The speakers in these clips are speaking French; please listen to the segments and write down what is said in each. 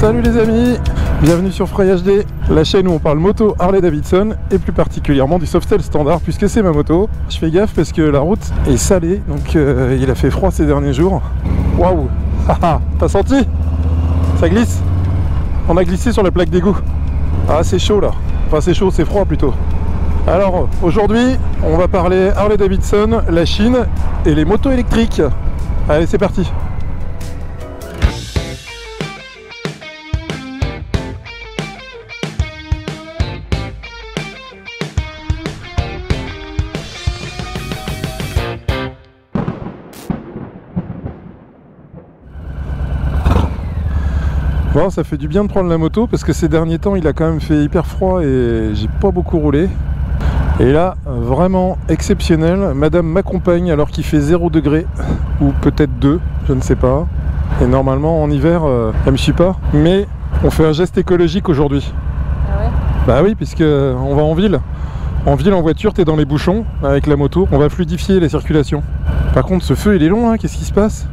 Salut les amis, bienvenue sur Frey HD, la chaîne où on parle moto Harley Davidson et plus particulièrement du Softail standard puisque c'est ma moto. Je fais gaffe parce que la route est salée, donc il a fait froid ces derniers jours. Waouh, t'as senti? Ça glisse. On a glissé sur la plaque d'égout. Ah c'est chaud là, enfin c'est chaud, c'est froid plutôt. Alors aujourd'hui on va parler Harley Davidson, la Chine et les motos électriques. Allez c'est parti. Bon, ça fait du bien de prendre la moto parce que ces derniers temps il a quand même fait hyper froid et j'ai pas beaucoup roulé. Et là, vraiment exceptionnel, madame m'accompagne alors qu'il fait 0 degré ou peut-être 2, je ne sais pas. Et normalement en hiver, elle me suit pas. Mais on fait un geste écologique aujourd'hui. Ah ouais? Bah oui, puisque on va en ville. En ville, en voiture, t'es dans les bouchons avec la moto. On va fluidifier la circulation. Par contre, ce feu il est long, hein, qu'est-ce qui se passe?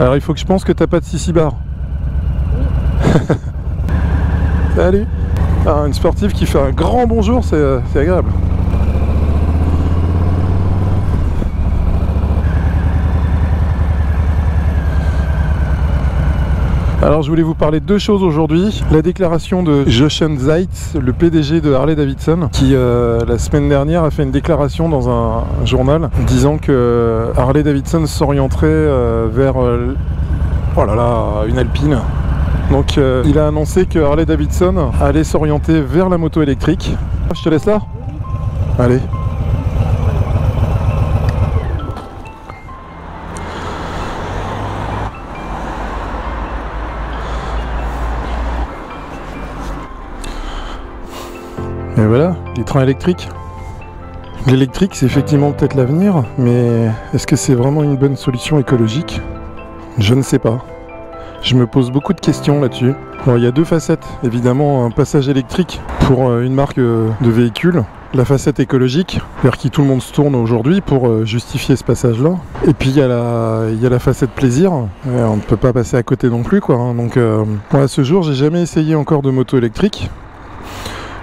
Alors il faut que je pense que t'as pas de sissi bar. Oui. Salut. Ah, une sportive qui fait un grand bonjour, c'est agréable. Alors je voulais vous parler de deux choses aujourd'hui. La déclaration de Jochen Zeitz, le PDG de Harley Davidson, qui la semaine dernière a fait une déclaration dans un journal disant que Harley Davidson s'orienterait vers oh là là, une Alpine. Donc il a annoncé que Harley Davidson allait s'orienter vers la moto électrique. Je te laisse là? Allez. Et voilà, les trains électriques. L'électrique, c'est effectivement peut-être l'avenir, mais est-ce que c'est vraiment une bonne solution écologique? Je ne sais pas. Je me pose beaucoup de questions là-dessus. Bon, il y a deux facettes. Évidemment, un passage électrique pour une marque de véhicule. La facette écologique, vers qui tout le monde se tourne aujourd'hui pour justifier ce passage-là. Et puis il y a la facette plaisir. On ne peut pas passer à côté non plus, quoi. Hein. Donc, à ce jour, j'ai jamais essayé encore de moto électrique.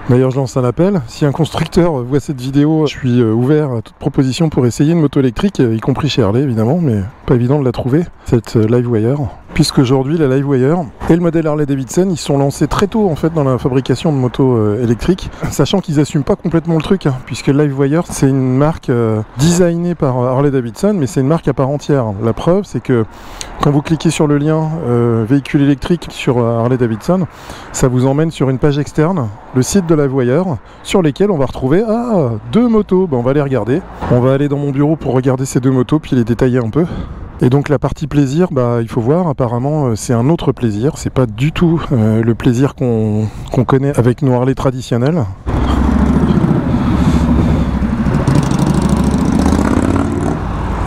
D'ailleurs je lance un appel, si un constructeur voit cette vidéo, je suis ouvert à toute proposition pour essayer une moto électrique, y compris chez Harley évidemment, mais pas évident de la trouver, cette Livewire. Puisqu'aujourd'hui la Livewire et le modèle Harley Davidson, ils sont lancés très tôt en fait dans la fabrication de motos électriques, sachant qu'ils n'assument pas complètement le truc, hein, puisque Livewire c'est une marque designée par Harley Davidson, mais c'est une marque à part entière. La preuve c'est que quand vous cliquez sur le lien véhicule électrique sur Harley Davidson, ça vous emmène sur une page externe, le site de Livewire, sur lesquels on va retrouver deux motos. Ben, on va les regarder. On va aller dans mon bureau pour regarder ces deux motos puis les détailler un peu. Et donc la partie plaisir, bah, il faut voir, apparemment c'est un autre plaisir, c'est pas du tout le plaisir qu'on connaît avec nos Harley traditionnels.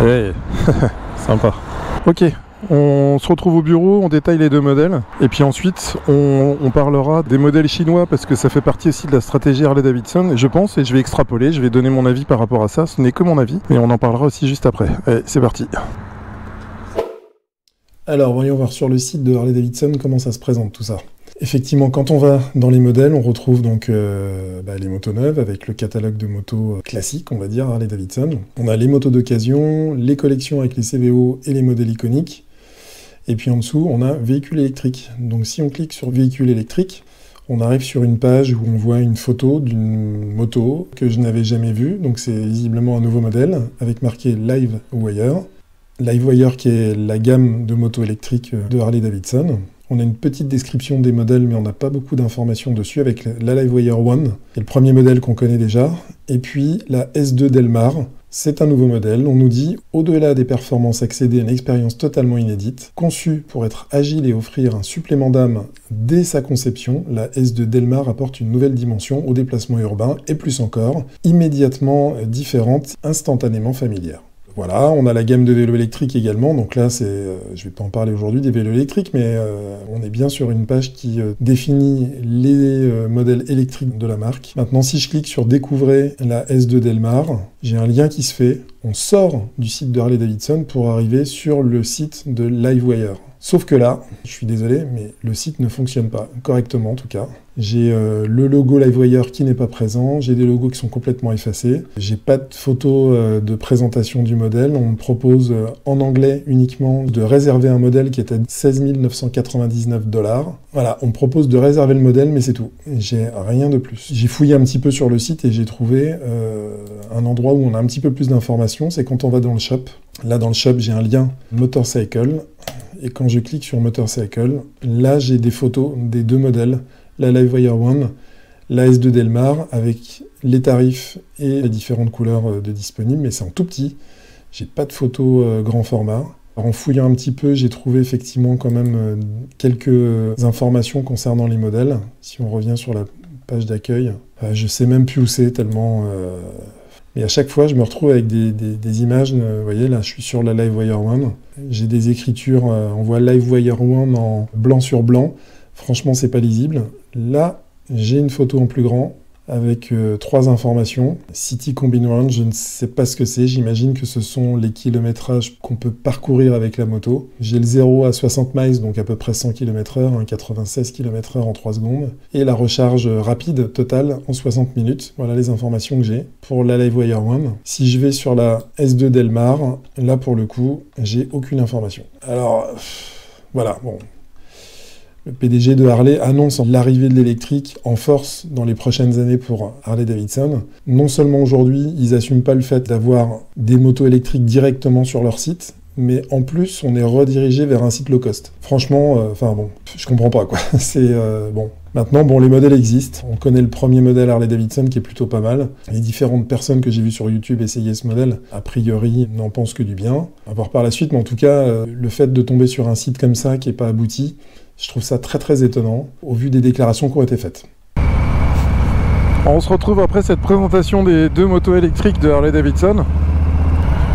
Hey. Sympa. Ok, on se retrouve au bureau, on détaille les deux modèles, et puis ensuite on parlera des modèles chinois, parce que ça fait partie aussi de la stratégie Harley Davidson, je pense, et je vais extrapoler, je vais donner mon avis par rapport à ça, ce n'est que mon avis, mais on en parlera aussi juste après. Allez, c'est parti. Alors, voyons voir sur le site de Harley Davidson comment ça se présente tout ça. Effectivement, quand on va dans les modèles, on retrouve donc les motos neuves avec le catalogue de motos classiques, on va dire, Harley Davidson. On a les motos d'occasion, les collections avec les CVO et les modèles iconiques. Et puis en dessous, on a véhicule électrique. Donc si on clique sur véhicule électrique, on arrive sur une page où on voit une photo d'une moto que je n'avais jamais vue. Donc c'est visiblement un nouveau modèle avec marqué Livewire. Livewire qui est la gamme de motos électriques de Harley Davidson. On a une petite description des modèles, mais on n'a pas beaucoup d'informations dessus, avec la Livewire One, qui est le premier modèle qu'on connaît déjà. Et puis la S2 Delmar, c'est un nouveau modèle. On nous dit, au-delà des performances, accéder à une expérience totalement inédite, conçue pour être agile et offrir un supplément d'âme dès sa conception, la S2 Delmar apporte une nouvelle dimension au déplacement urbain, et plus encore, immédiatement différente, instantanément familière. Voilà, on a la gamme de vélos électriques également, donc là je vais pas en parler aujourd'hui des vélos électriques, mais on est bien sur une page qui définit les modèles électriques de la marque. Maintenant, si je clique sur Découvrez la S2 Delmar, j'ai un lien qui se fait, on sort du site de Harley-Davidson pour arriver sur le site de LiveWire. Sauf que là, je suis désolé, mais le site ne fonctionne pas correctement en tout cas. J'ai le logo LiveWire qui n'est pas présent, j'ai des logos qui sont complètement effacés, j'ai pas de photo de présentation du modèle, on me propose en anglais uniquement de réserver un modèle qui est à 16 999 $. Voilà, on me propose de réserver le modèle, mais c'est tout. J'ai rien de plus. J'ai fouillé un petit peu sur le site et j'ai trouvé un endroit où on a un petit peu plus d'informations, c'est quand on va dans le shop. Là, dans le shop, j'ai un lien Motorcycle. Et quand je clique sur Motorcycle, là, j'ai des photos des deux modèles, la LiveWire One, la S2 Delmar, avec les tarifs et les différentes couleurs de disponibles, mais c'est en tout petit. J'ai pas de photos grand format. Alors, en fouillant un petit peu, j'ai trouvé effectivement quand même quelques informations concernant les modèles. Si on revient sur la page d'accueil, je sais même plus où c'est tellement... Et à chaque fois, je me retrouve avec des images. Vous voyez, là, je suis sur la LiveWire One. J'ai des écritures, on voit LiveWire One en blanc sur blanc. Franchement, c'est pas lisible. Là, j'ai une photo en plus grand avec 3 informations. City Combine Run, je ne sais pas ce que c'est. J'imagine que ce sont les kilométrages qu'on peut parcourir avec la moto. J'ai le 0 à 60 miles, donc à peu près 100 km/h, 96 km/h en 3 secondes. Et la recharge rapide totale en 60 minutes. Voilà les informations que j'ai pour la LiveWire One. Si je vais sur la S2 Delmar, là pour le coup, j'ai aucune information. Alors, voilà, bon... Le PDG de Harley annonce l'arrivée de l'électrique en force dans les prochaines années pour Harley-Davidson. Non seulement aujourd'hui, ils n'assument pas le fait d'avoir des motos électriques directement sur leur site, mais en plus, on est redirigé vers un site low cost. Franchement, je comprends pas quoi. C'est bon. Maintenant, bon, les modèles existent. On connaît le premier modèle Harley-Davidson qui est plutôt pas mal. Les différentes personnes que j'ai vues sur YouTube essayer ce modèle, a priori, n'en pensent que du bien. À voir par la suite, mais en tout cas, le fait de tomber sur un site comme ça qui n'est pas abouti, je trouve ça très très étonnant, au vu des déclarations qui ont été faites. On se retrouve après cette présentation des 2 motos électriques de Harley-Davidson.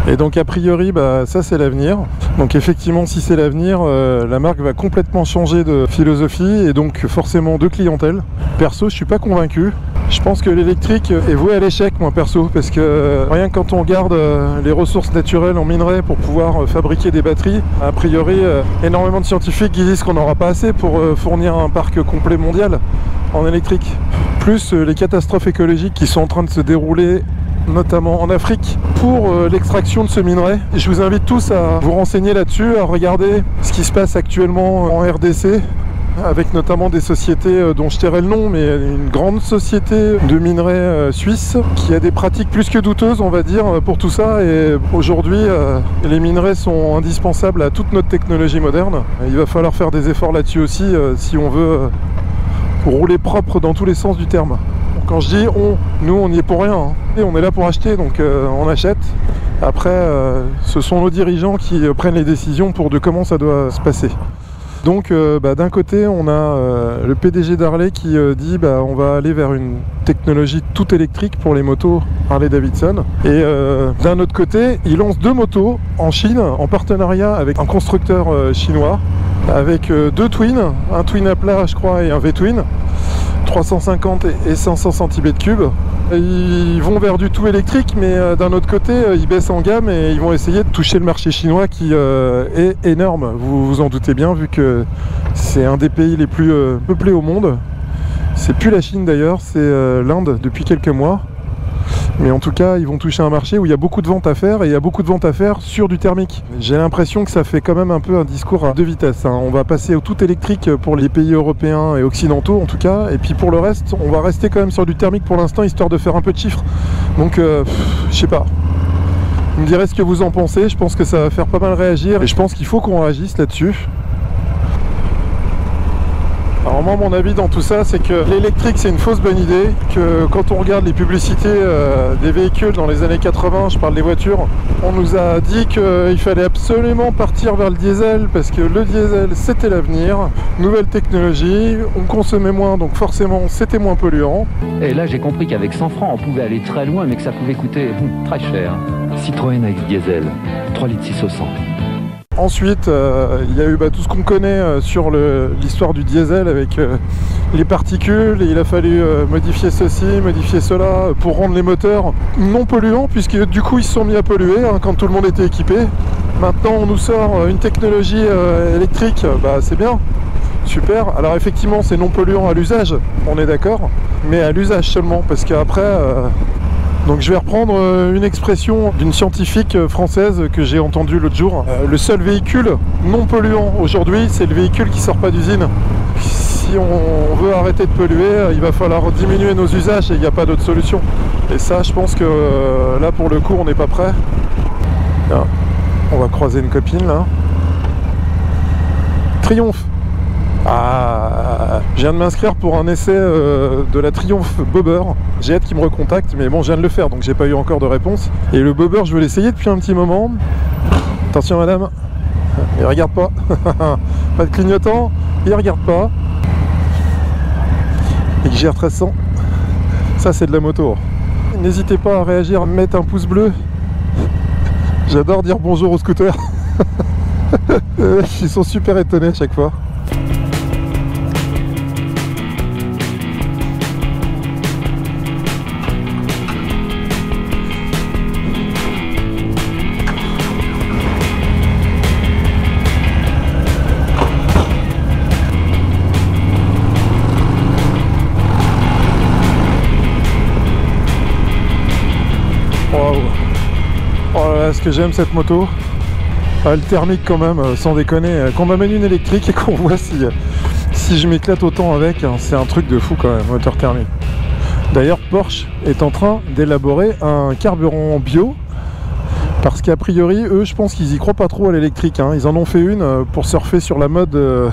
Et donc a priori, ça c'est l'avenir. Donc effectivement, si c'est l'avenir, la marque va complètement changer de philosophie et donc forcément de clientèle. Perso, je suis pas convaincu. Je pense que l'électrique est voué à l'échec, moi perso, parce que rien que quand on regarde les ressources naturelles en minerai pour pouvoir fabriquer des batteries, a priori, énormément de scientifiques qui disent qu'on n'aura pas assez pour fournir un parc complet mondial en électrique. Plus les catastrophes écologiques qui sont en train de se dérouler notamment en Afrique, pour l'extraction de ce minerai. Et je vous invite tous à vous renseigner là-dessus, à regarder ce qui se passe actuellement en RDC, avec notamment des sociétés dont je tairai le nom, mais une grande société de minerais suisse qui a des pratiques plus que douteuses, on va dire, pour tout ça. Et aujourd'hui, les minerais sont indispensables à toute notre technologie moderne. Il va falloir faire des efforts là-dessus aussi si on veut rouler propre dans tous les sens du terme. Quand je dis on, nous on n'y est pour rien, hein. Et on est là pour acheter, donc on achète. Après, ce sont nos dirigeants qui prennent les décisions pour de comment ça doit se passer. Donc d'un côté, on a le PDG d'Harley qui dit on va aller vers une technologie tout électrique pour les motos Harley-Davidson. Et d'un autre côté, il lance 2 motos en Chine en partenariat avec un constructeur chinois, avec 2 twins, un twin à plat je crois et un V-twin. 350 et 500 cm3. Ils vont vers du tout électrique, mais d'un autre côté, ils baissent en gamme et ils vont essayer de toucher le marché chinois qui est énorme. Vous vous en doutez bien, vu que c'est un des pays les plus peuplés au monde. C'est plus la Chine d'ailleurs, c'est l'Inde depuis quelques mois. Mais en tout cas, ils vont toucher un marché où il y a beaucoup de ventes à faire, et il y a beaucoup de ventes à faire sur du thermique. J'ai l'impression que ça fait quand même un peu un discours à 2 vitesses, hein. On va passer au tout électrique pour les pays européens et occidentaux en tout cas, et puis pour le reste, on va rester quand même sur du thermique pour l'instant, histoire de faire un peu de chiffres. Donc, je sais pas. Vous me direz ce que vous en pensez, je pense que ça va faire pas mal réagir, et je pense qu'il faut qu'on réagisse là-dessus. Alors moi, mon avis dans tout ça, c'est que l'électrique, c'est une fausse bonne idée, que quand on regarde les publicités des véhicules dans les années 80, je parle des voitures, on nous a dit qu'il fallait absolument partir vers le diesel, parce que le diesel, c'était l'avenir, nouvelle technologie, on consommait moins, donc forcément, c'était moins polluant. Et là, j'ai compris qu'avec 100 francs, on pouvait aller très loin, mais que ça pouvait coûter très cher. Citroën AX Diesel, 3 litres 6 au 100. Ensuite, il y a eu tout ce qu'on connaît sur l'histoire du diesel avec les particules, et il a fallu modifier ceci, modifier cela pour rendre les moteurs non polluants, puisque du coup ils se sont mis à polluer quand tout le monde était équipé. Maintenant on nous sort une technologie électrique, c'est bien, super. Alors effectivement c'est non polluant à l'usage, on est d'accord, mais à l'usage seulement, parce qu'après... Donc je vais reprendre une expression d'une scientifique française que j'ai entendue l'autre jour. Le seul véhicule non polluant aujourd'hui, c'est le véhicule qui sort pas d'usine. Si on veut arrêter de polluer, il va falloir diminuer nos usages et il n'y a pas d'autre solution. Et ça, je pense que là, pour le coup, on n'est pas prêt. Là, on va croiser une copine, là. Triomphe. Ah, je viens de m'inscrire pour un essai de la Triumph Bobber. J'ai hâte qu'il me recontacte, mais bon, je viens de le faire, donc j'ai pas eu encore de réponse. Et le Bobber, je veux l'essayer depuis un petit moment. Attention madame, il regarde pas. Pas de clignotant, il regarde pas. XGR 1300, ça c'est de la moto. N'hésitez pas à réagir, à mettre un pouce bleu. J'adore dire bonjour aux scooters. Ils sont super étonnés à chaque fois. Oh là là, ce que j'aime cette moto. Le thermique quand même, sans déconner. Qu'on m'amène une électrique et qu'on voit si je m'éclate autant avec, c'est un truc de fou quand même, moteur thermique. D'ailleurs Porsche est en train d'élaborer un carburant bio, parce qu'a priori, eux, je pense qu'ils y croient pas trop à l'électrique. Ils en ont fait une pour surfer sur la mode de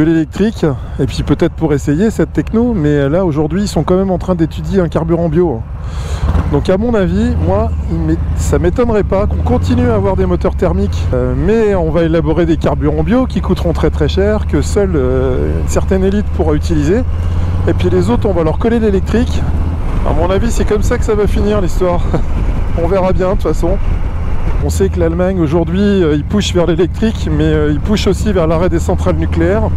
l'électrique, et puis peut-être pour essayer cette techno, mais là aujourd'hui ils sont quand même en train d'étudier un carburant bio. Donc à mon avis, moi, ça m'étonnerait pas qu'on continue à avoir des moteurs thermiques, mais on va élaborer des carburants bio qui coûteront très très cher, que seule une certaine élite pourra utiliser, et puis les autres on va leur coller l'électrique. À mon avis c'est comme ça que ça va finir l'histoire. On verra bien de toute façon. On sait que l'Allemagne aujourd'hui il push vers l'électrique, mais il push aussi vers l'arrêt des centrales nucléaires.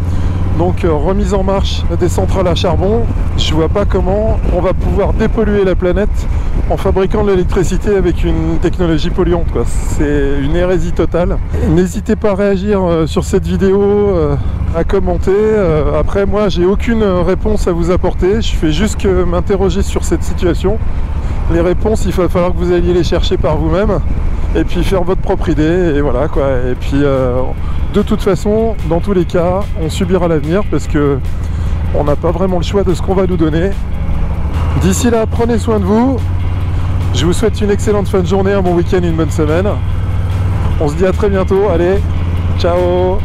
Donc remise en marche des centrales à charbon, je vois pas comment on va pouvoir dépolluer la planète en fabriquant de l'électricité avec une technologie polluante, quoi. C'est une hérésie totale. N'hésitez pas à réagir sur cette vidéo, à commenter. Après moi j'ai aucune réponse à vous apporter, je fais juste que m'interroger sur cette situation. Les réponses il va falloir que vous alliez les chercher par vous-même et puis faire votre propre idée, et voilà quoi. Et puis de toute façon, dans tous les cas, on subira l'avenir parce que on n'a pas vraiment le choix de ce qu'on va nous donner. D'ici là, prenez soin de vous. Je vous souhaite une excellente fin de journée, un bon week-end, une bonne semaine. On se dit à très bientôt. Allez, ciao!